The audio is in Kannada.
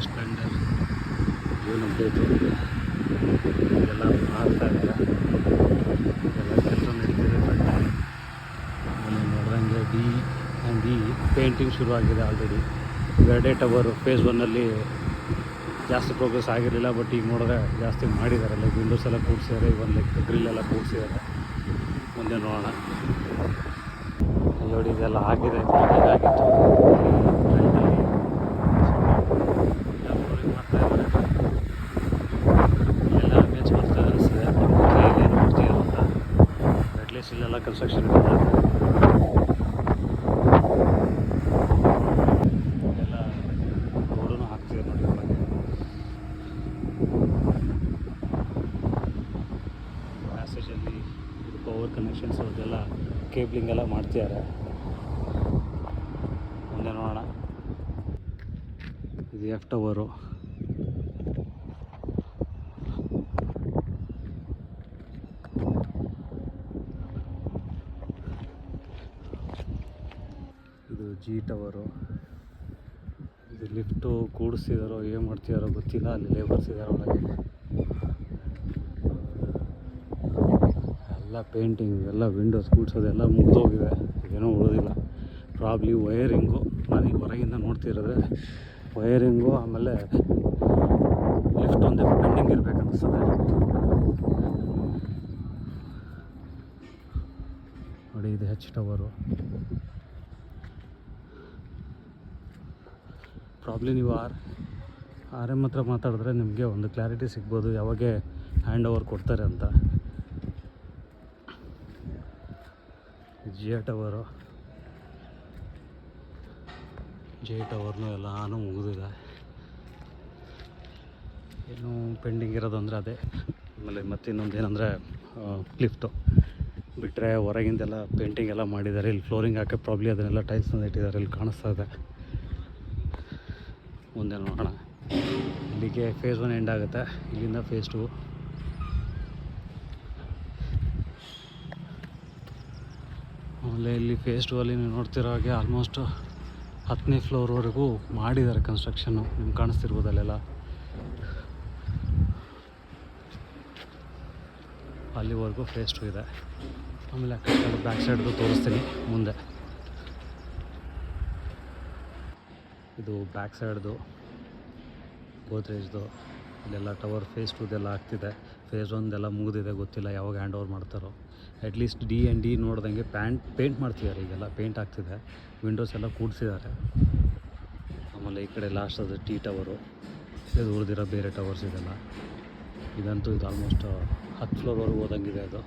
ಸ್ಪ್ಲೆಂಡರ್ ಜೂನ್ ಅಪ್ಡೇಟು ಎಲ್ಲ ಮಾಡ್ತಾ ಇದ್ದಾರೆ. ಎಲ್ಲ ಕೆಲಸ ನಡೀತಿದೆ. ಬಟ್ ನೋಡ್ದಂಗೆ ಡಿ ಆ್ಯಂಡ್ ಡಿ ಪೇಂಟಿಂಗ್ ಶುರುವಾಗಿದೆ ಆಲ್ರೆಡಿ. ವೆರಡೆ ಟವರು ಫೇಸ್ 1 ಜಾಸ್ತಿ ಪ್ರೋಗ್ರೆಸ್ ಆಗಿರಲಿಲ್ಲ, ಬಟ್ ಈಗ ನೋಡಿದ್ರೆ ಜಾಸ್ತಿ ಮಾಡಿದ್ದಾರೆ. ಲೈಕ್ ವಿಂಡೋಸ್ ಎಲ್ಲ ಕೂಡಿಸಿದ್ದಾರೆ, ಇವನ್ ಲೈಕ್ ಗ್ರಿಲ್ ಎಲ್ಲ ಕೂಡಿಸಿದ್ದಾರೆ. ಮುಂದೆ ನೋಡೋಣ. ನೋಡಿ ಇದೆಲ್ಲ ಆಗಿದೆ, ಆಗಿತ್ತು ಫ್ರಂಟಲ್ಲಿ ಮಾಡ್ತಾ ಇದ್ದಾರೆ. ಎಲ್ಲ ಅಮೇಜ್ ಮಾಡ್ತಾ ಅನಿಸ್ತದೆ. ಇಲ್ಲೇನು ಮಾಡ್ತೀರೋ ಅಂತ. ಅಟ್ಲೀಸ್ಟ್ ಇಲ್ಲೆಲ್ಲ ಕನ್ಸ್ಟ್ರಕ್ಷನ್ ಇದೆ. ಎಲ್ಲ ರೋಡನ್ನು ಹಾಕ್ತಿದೆ ನೋಡಿ ಒಳಗೆ. ಪ್ಯಾಸೇಜಲ್ಲಿ ಇದು ಪವರ್ ಕನೆಕ್ಷನ್ಸ್ ಅದೆಲ್ಲ ಕೇಬ್ಲಿಂಗ್ ಎಲ್ಲ ಮಾಡ್ತಿದ್ದಾರೆ. ಮುಂದೆ ನೋಡೋಣ. ಇದು ಎಫ್ ಟವರು. ಇದು ಜಿ ಟವರು. ಇದು ಲಿಫ್ಟು ಕೂಡಿಸ್ತಿದಾರೋ ಏನು ಮಾಡ್ತಿದಾರೋ ಗೊತ್ತಿಲ್ಲ. ಅಲ್ಲಿ ಲೇಬರ್ಸ್ ಇದ್ದಾರೆ ಒಳಗೆ. ಎಲ್ಲ ಪೇಂಟಿಂಗ್, ಎಲ್ಲ ವಿಂಡೋಸ್ ಕೂಡ್ಸೋದೆಲ್ಲ ಮುಗಿದೋಗಿದೆ, ಏನೂ ಉಳಿದಿಲ್ಲ. ಪ್ರಾಬ್ಲಿ ವೈರಿಂಗು, ನಾನೀಗ ಹೊರಗಿಂದ ನೋಡ್ತಿರೋದ್ರೆ ವೈರಿಂಗು, ಆಮೇಲೆ ಲಿಫ್ಟ್ ಒಂದೇ ಪೆಂಡಿಂಗ್ ಇರಬೇಕು ಅನ್ನಿಸ್ತದೆ. ನೋಡಿ ಇದು ಹೆಚ್ ಟವರು. ಪ್ರಾಬ್ಲಿ ನೀವು ಆರ್ ಎಮ್ ಹತ್ರ ಮಾತಾಡಿದ್ರೆ ನಿಮಗೆ ಒಂದು ಕ್ಲಾರಿಟಿ ಸಿಗ್ಬೋದು ಯಾವಾಗ ಹ್ಯಾಂಡ್ ಓವರ್ ಕೊಡ್ತಾರೆ ಅಂತ. J tower. ಜೆ ಟವರ್ನು ಎಲ್ಲನೂ ಮುಗಿದಿದೆ. ಏನು ಪೆಂಡಿಂಗ್ ಇರೋದು ಅಂದರೆ ಅದೇ. ಆಮೇಲೆ ಮತ್ತಿನ್ನೊಂದು ಏನಂದರೆ ಲಿಫ್ಟು ಬಿಟ್ಟರೆ ಹೊರಗಿಂದೆಲ್ಲ ಪೇಂಟಿಂಗ್ ಎಲ್ಲ ಮಾಡಿದ್ದಾರೆ. ಇಲ್ಲಿ ಫ್ಲೋರಿಂಗ್ ಹಾಕಿ ಪ್ರಾಬ್ಲಿ ಅದನ್ನೆಲ್ಲ ಟೈಲ್ಸ್ನ ಇಟ್ಟಿದ್ದಾರೆ. ಇಲ್ಲಿ ಕಾಣಿಸ್ತಾ ಇದೆ. ಮುಂದೆ ನೋಡೋಣ. ಇಲ್ಲಿಗೆ ಫೇಸ್ 1 ಎಂಡ್ ಆಗುತ್ತೆ. ಇಲ್ಲಿಂದ ಫೇಸ್ 2. ಆಮೇಲೆ ಇಲ್ಲಿ ಫೇಸ್ 2 ಅಲ್ಲಿ ನೀವು ನೋಡ್ತಿರೋ ಹಾಗೆ ಆಲ್ಮೋಸ್ಟ್ 10ನೇ ಫ್ಲೋರ್ವರೆಗೂ ಮಾಡಿದ್ದಾರೆ ಕನ್ಸ್ಟ್ರಕ್ಷನ್ನು. ನಿಮ್ಗೆ ಕಾಣಿಸ್ತಿರ್ಬೋದು ಅಲ್ಲೆಲ್ಲ. ಅಲ್ಲಿವರೆಗೂ ಫೇಸ್ 2 ಇದೆ. ಆಮೇಲೆ ಆ ಕಡೆ ಬ್ಯಾಕ್ ಸೈಡ್ದು ತೋರಿಸ್ತೀನಿ ಮುಂದೆ. ಇದು ಬ್ಯಾಕ್ ಸೈಡ್ದು ಗೋದ್ರೇಜ್ದು. ಇಲ್ಲೆಲ್ಲ ಟವರ್ ಫೇಸ್ 2ದೆಲ್ಲ ಆಗ್ತಿದೆ. ಫೇಸ್ 1 ಮುಗಿದಿದೆ, ಗೊತ್ತಿಲ್ಲ ಯಾವಾಗ ಹ್ಯಾಂಡ್ ಓವರ್ ಮಾಡ್ತಾರೋ. ಅಟ್ಲೀಸ್ಟ್ ಡಿ ಆ್ಯಂಡ್ ಡಿ ನೋಡ್ದಂಗೆ ಪೇಂಟ್ ಮಾಡ್ತಿದ್ದಾರೆ. ಈಗೆಲ್ಲ ಪೇಂಟ್ ಆಗ್ತಿದೆ. ವಿಂಡೋಸ್ ಎಲ್ಲ ಕೂಡಿಸಿದ್ದಾರೆ. ಆಮೇಲೆ ಈ ಕಡೆ ಲಾಸ್ಟ್ ಅದು ಟಿ ಟವರು. ಇದು ಉಳಿದಿರೋ ಬೇರೆ ಟವರ್ಸ್ ಇದೆಲ್ಲ. ಇದಂತೂ ಇದು ಆಲ್ಮೋಸ್ಟ್ 10 ಫ್ಲೋರ್ವರೆಗೂ ಹೋದಂಗಿದೆ ಅದು.